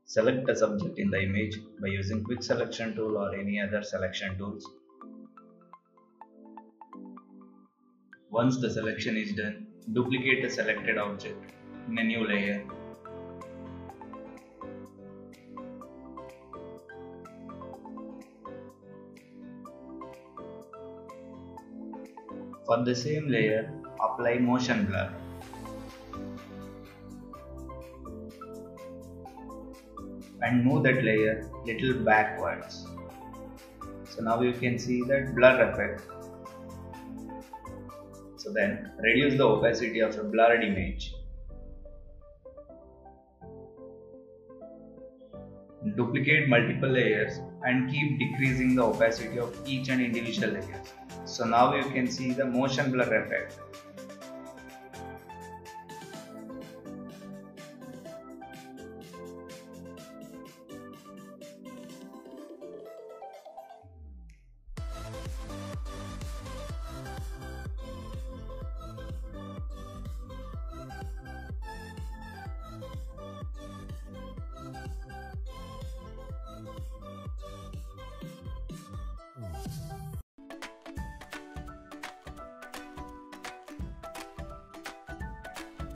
Select a subject in the image by using quick selection tool or any other selection tools. Once the selection is done, duplicate the selected object in a new layer. For the same layer, apply motion blur. And move that layer little backwards. So now you can see that blur effect. So then reduce the opacity of a blurred image. Duplicate multiple layers and keep decreasing the opacity of each and individual layer. So now you can see the motion blur effect.